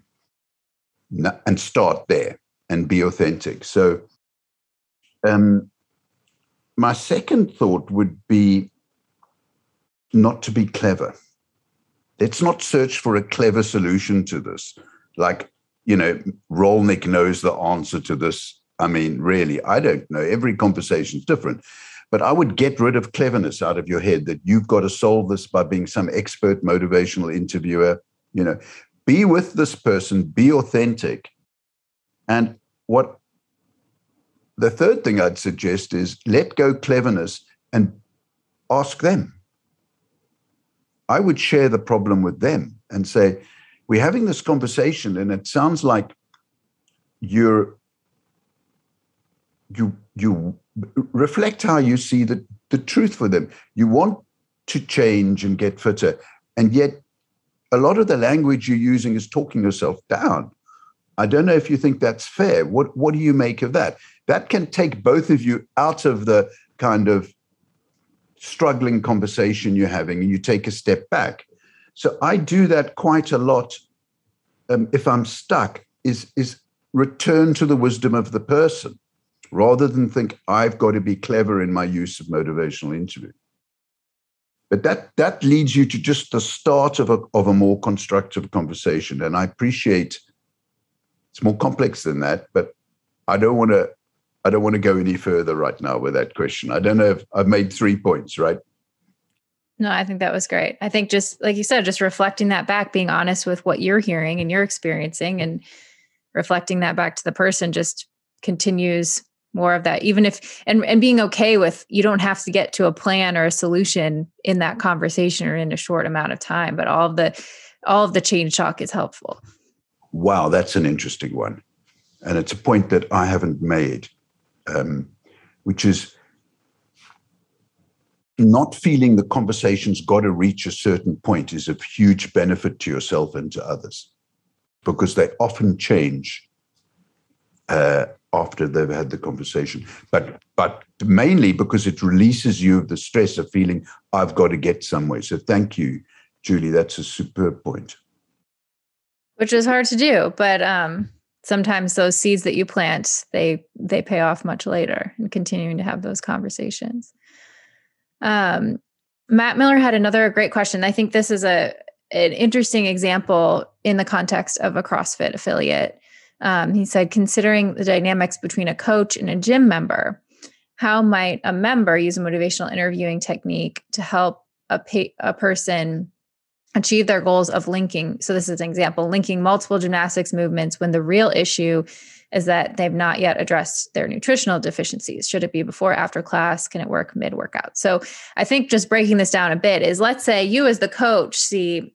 start there and be authentic. So my second thought would be not to be clever. Let's not search for a clever solution to this. Like, Rollnick knows the answer to this. I mean, really, I don't know. Every conversation is different. But I would get rid of cleverness out of your head that you've got to solve this by being some expert motivational interviewer. Be with this person, be authentic. And what the third thing I'd suggest is let go cleverness and ask them. I would share the problem with them and say, we're having this conversation and it sounds like you reflect how you see the truth for them. You want to change and get fitter, and yet a lot of the language you're using is talking yourself down. I don't know if you think that's fair. What do you make of that? That can take both of you out of the kind of struggling conversation you're having, and you take a step back. So I do that quite a lot. If I'm stuck, is return to the wisdom of the person rather than think I've got to be clever in my use of motivational interviewing. But that leads you to just the start of a more constructive conversation. And I appreciate it's more complex than that, but I don't want to go any further right now with that question. I don't know if I've made 3 points, right? No, I think that was great. I think just like you said, just reflecting that back, being honest with what you're hearing and you're experiencing and reflecting that back to the person just continues more of that, even if, and being okay with, you don't have to get to a plan or a solution in that conversation or in a short amount of time, but all of the change talk is helpful. Wow, that's an interesting one. And it's a point that I haven't made, which is not feeling the conversation's got to reach a certain point is of huge benefit to yourself and to others, because they often change after they've had the conversation. But mainly because it releases you of the stress of feeling I've got to get somewhere. So thank you, Julie. That's a superb point. Which is hard to do, but sometimes those seeds that you plant, they pay off much later and continuing to have those conversations. Matt Miller had another great question. I think this is an interesting example in the context of a CrossFit affiliate. He said, considering the dynamics between a coach and a gym member, how might a member use a motivational interviewing technique to help a person achieve their goals of linking? So this is an example, linking multiple gymnastics movements when the real issue is that they've not yet addressed their nutritional deficiencies. Should it be before, after class? Can it work mid-workout? So I think just breaking this down a bit is, let's say you as the coach see,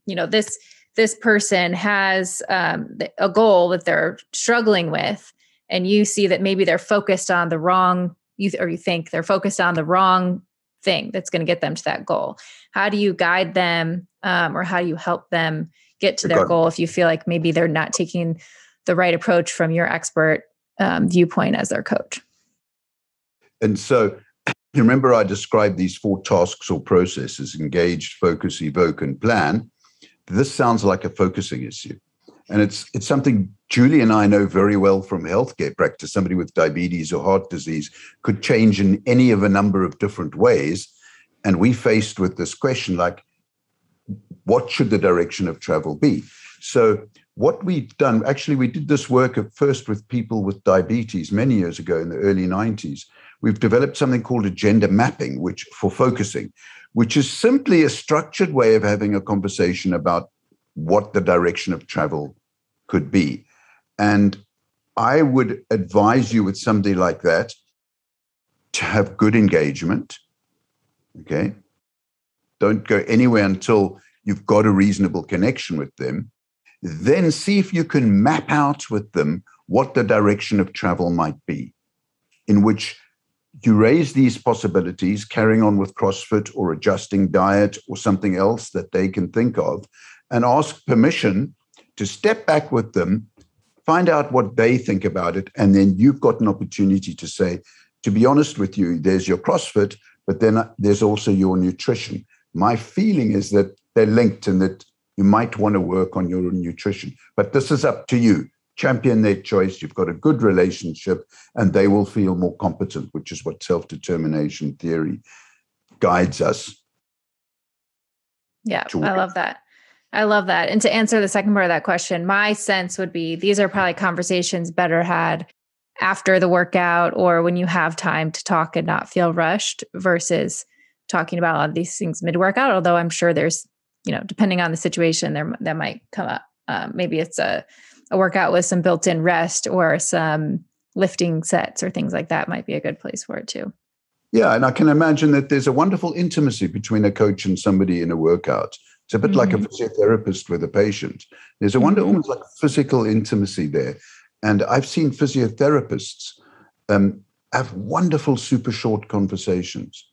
this person has a goal that they're struggling with, and you see that maybe they're focused on the wrong, you think they're focused on the wrong thing that's going to get them to that goal. How do you guide them, or how do you help them get to their goal if you feel like maybe they're not taking the right approach from your expert viewpoint as their coach? And so you remember I described these 4 tasks or processes: engage, focus, evoke, and plan. This sounds like a focusing issue. And it's something Julie and I know very well from healthcare practice. Somebody with diabetes or heart disease could change in any of a number of different ways. And we faced with this question, like, what should the direction of travel be? So what we've done, actually, we did this work at first with people with diabetes many years ago in the early 90s. We've developed something called agenda mapping, which for focusing, which is simply a structured way of having a conversation about what the direction of travel could be. And I would advise you with somebody like that to have good engagement. Okay. Don't go anywhere until you've got a reasonable connection with them. Then see if you can map out with them what the direction of travel might be, in which you raise these possibilities, carrying on with CrossFit or adjusting diet or something else that they can think of, and ask permission to step back with them, find out what they think about it. And then you've got an opportunity to say, to be honest with you, there's your CrossFit, but then there's also your nutrition. My feeling is that they're linked and that you might want to work on your nutrition, but this is up to you. Champion their choice. You've got a good relationship and they will feel more competent, which is what self-determination theory guides us. Yeah, I love that. I love that. And to answer the second part of that question, my sense would be these are probably conversations better had after the workout or when you have time to talk and not feel rushed versus talking about a lot of these things mid-workout. Although I'm sure there's, depending on the situation, that might come up. Maybe it's a workout with some built-in rest or some lifting sets or things like that might be a good place for it too. Yeah. And I can imagine that there's a wonderful intimacy between a coach and somebody in a workout. It's a bit like a physiotherapist with a patient. There's a almost like physical intimacy there. And I've seen physiotherapists have wonderful, super short conversations.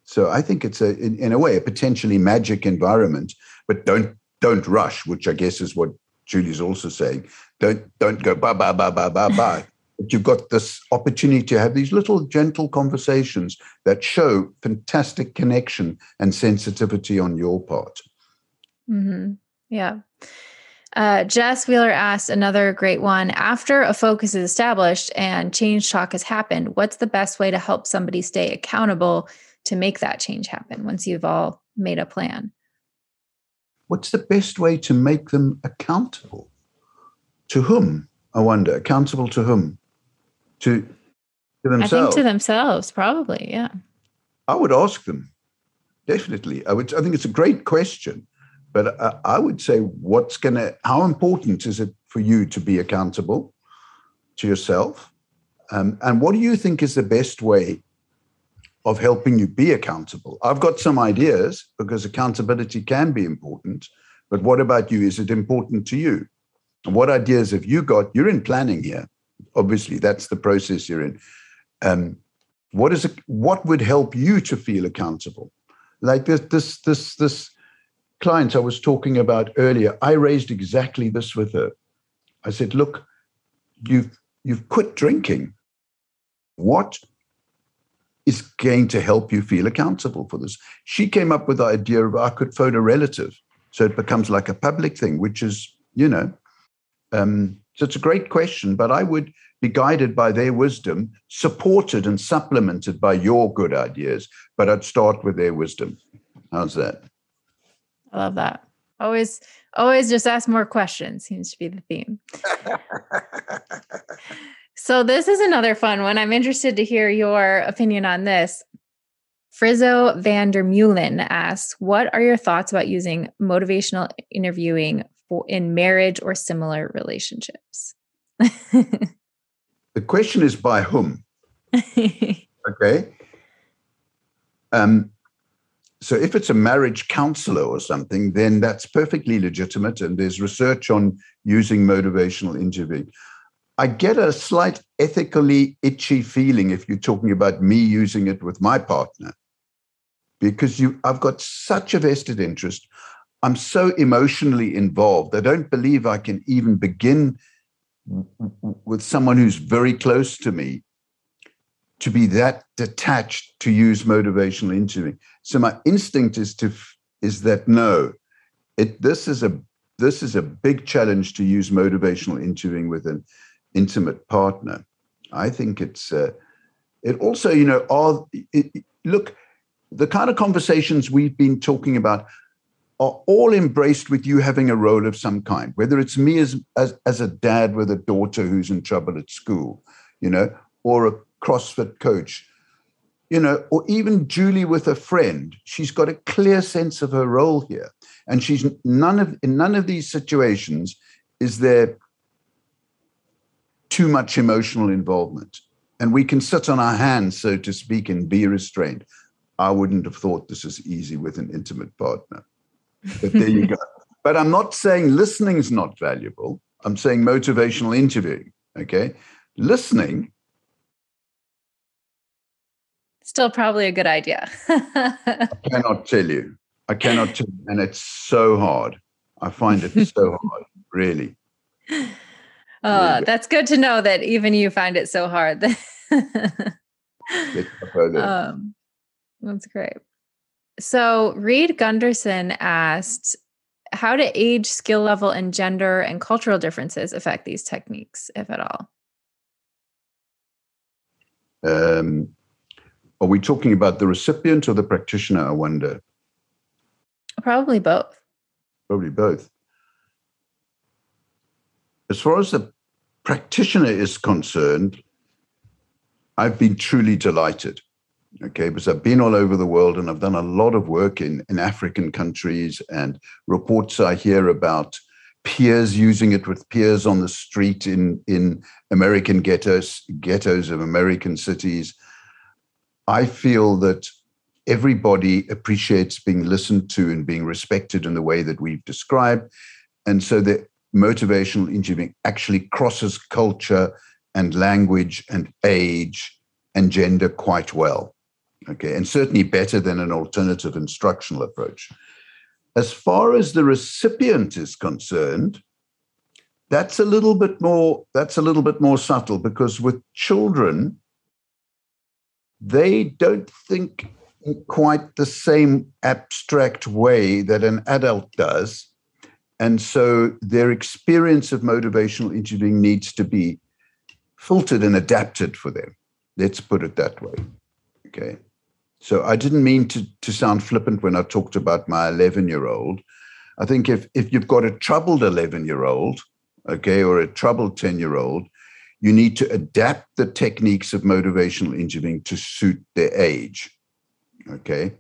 So I think it's in a way, a potentially magic environment, but don't rush, which I guess is what Julie's also saying. Don't go bye, bye, bye, bye, bye, bye. But you've got this opportunity to have these little gentle conversations that show fantastic connection and sensitivity on your part. Mm-hmm. Yeah. Jess Wheeler asked another great one. After a focus is established and change talk has happened, what's the best way to help somebody stay accountable to make that change happen once you've all made a plan? What's the best way to make them accountable? To whom? I wonder. Accountable to whom? To themselves? I think to themselves, probably. Yeah. I would ask them. Definitely. I think it's a great question, but I would say how important is it for you to be accountable to yourself? And what do you think is the best way of helping you be accountable? I've got some ideas because accountability can be important, but what about you? Is it important to you? And what ideas have you got? You're in planning here. Obviously, that's the process you're in. What would help you to feel accountable? Like this client I was talking about earlier, I raised exactly this with her. I said, look, you've quit drinking. What is going to help you feel accountable for this? She came up with the idea of I could phone a relative. So it becomes like a public thing, which is, so it's a great question, but I would be guided by their wisdom, supported and supplemented by your good ideas, but I'd start with their wisdom. How's that? I love that. Always just ask more questions seems to be the theme. So this is another fun one. I'm interested to hear your opinion on this. Frizzo van der Meulen asks, what are your thoughts about using motivational interviewing in marriage or similar relationships? The question is by whom? Okay. So if it's a marriage counselor or something, then that's perfectly legitimate. And there's research on using motivational interviewing. I get a slight ethically itchy feeling if you're talking about me using it with my partner, because I've got such a vested interest. I'm so emotionally involved. I don't believe I can even begin with someone who's very close to me to be that detached to use motivational interviewing. So my instinct is that no, this is a big challenge to use motivational interviewing with an intimate partner. I think it also, look, the kind of conversations we've been talking about are all embraced with you having a role of some kind, whether it's me as a dad with a daughter who's in trouble at school, or a CrossFit coach, or even Julie with a friend. She's got a clear sense of her role here. And in none of these situations is there too much emotional involvement. And we can sit on our hands, so to speak, and be restrained. I wouldn't have thought this is easy with an intimate partner. But there you go. But I'm not saying listening is not valuable. I'm saying motivational interviewing, okay? Listening. Still probably a good idea. I cannot tell you. And it's so hard. I find it so hard, really. That's good to know that even you find it so hard. That's great. So Reed Gunderson asked, how do age, skill level, and gender and cultural differences affect these techniques, if at all? Are we talking about the recipient or the practitioner, I wonder? Probably both. Probably both. As far as the practitioner is concerned, I've been truly delighted, okay, because I've been all over the world and I've done a lot of work in African countries, and reports I hear about peers using it with peers on the street in American ghettos of American cities. I feel that everybody appreciates being listened to and being respected in the way that we've described. And so the motivational interviewing actually crosses culture and language and age and gender quite well. Okay, and certainly better than an alternative instructional approach. As far as the recipient is concerned, that's a little bit more subtle, because with children, they don't think in quite the same abstract way that an adult does. And so their experience of motivational interviewing needs to be filtered and adapted for them. Let's put it that way. Okay. So I didn't mean to sound flippant when I talked about my 11-year-old. I think if you've got a troubled 11-year-old, okay, or a troubled 10-year-old, you need to adapt the techniques of motivational interviewing to suit their age, okay?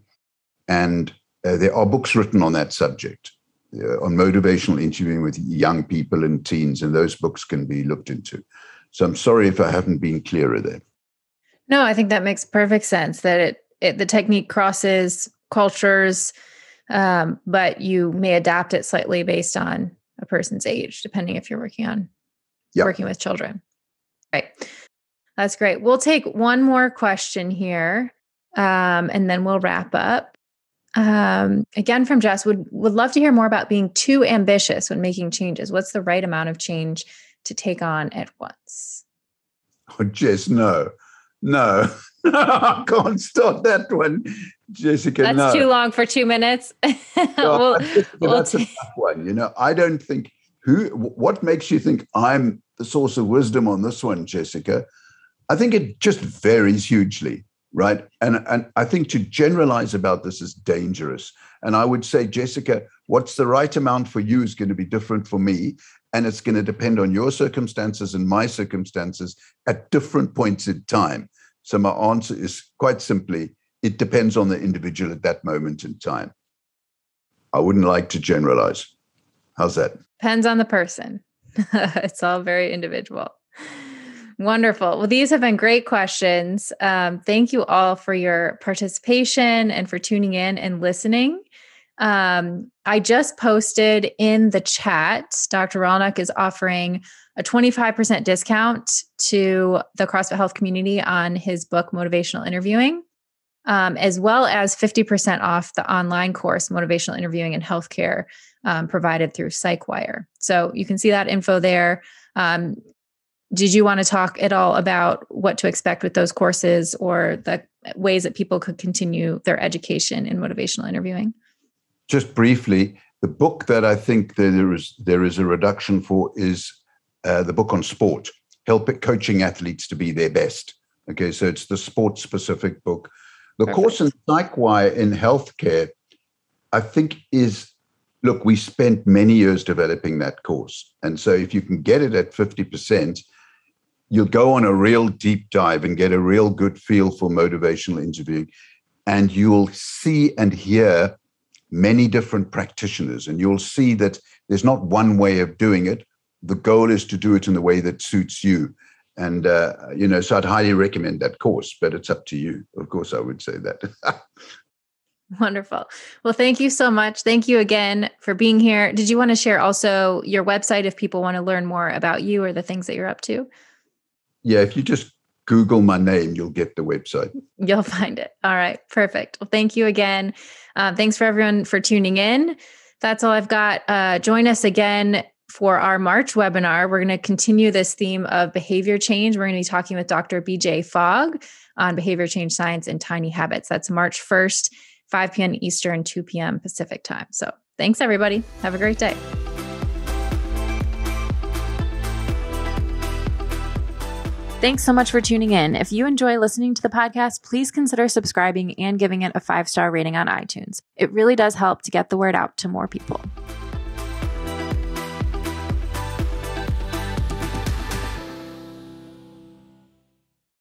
And there are books written on that subject, on motivational interviewing with young people and teens, and those books can be looked into. So I'm sorry if I haven't been clearer there. No, I think that makes perfect sense, that the technique crosses cultures, but you may adapt it slightly based on a person's age, depending if you're working with children. Right. That's great. We'll take one more question here, and then we'll wrap up. Again, from Jess, would love to hear more about being too ambitious when making changes. What's the right amount of change to take on at once? Oh, Jess, no. I can't start that one, Jessica. That's too long for 2 minutes. No, that's a tough one. I don't think what makes you think I'm the source of wisdom on this one, Jessica? I think it just varies hugely. right? And I think to generalize about this is dangerous. And I would say, Jessica, what's the right amount for you is going to be different for me. And it's going to depend on your circumstances and my circumstances at different points in time. So my answer is quite simply, it depends on the individual at that moment in time. I wouldn't like to generalize. How's that? Depends on the person. It's all very individual. Wonderful. Well, these have been great questions. Thank you all for your participation and for tuning in and listening. I just posted in the chat, Dr. Rollnick is offering a 25% discount to the CrossFit Health community on his book, Motivational Interviewing, as well as 50% off the online course, Motivational Interviewing in Healthcare, provided through PsychWire. So you can see that info there. Did you want to talk at all about what to expect with those courses or the ways that people could continue their education in motivational interviewing? Just briefly, the book that I think that there is a reduction for is the book on sport, coaching athletes to be their best. Okay, so it's the sport-specific book. The Perfect. course in PsychWire in healthcare, I think look, we spent many years developing that course. And so if you can get it at 50%, you'll go on a real deep dive and get a real good feel for motivational interviewing. And you'll see and hear many different practitioners. And you'll see that there's not one way of doing it. The goal is to do it in the way that suits you. And, so I'd highly recommend that course, but it's up to you. Of course, I would say that. Wonderful. Well, thank you so much. Thank you again for being here. Did you want to share also your website if people want to learn more about you or the things that you're up to? Yeah, if you just Google my name, you'll get the website. You'll find it. All right. Perfect. Well, thank you again. Thanks for everyone for tuning in. That's all I've got. Join us again for our March webinar. We're going to continue this theme of behavior change. We're going to be talking with Dr. BJ Fogg on behavior change science and tiny habits. That's March 1st, 5 p.m. Eastern, 2 p.m. Pacific time. So thanks, everybody. Have a great day. Thanks so much for tuning in. If you enjoy listening to the podcast, please consider subscribing and giving it a 5-star rating on iTunes. It really does help to get the word out to more people.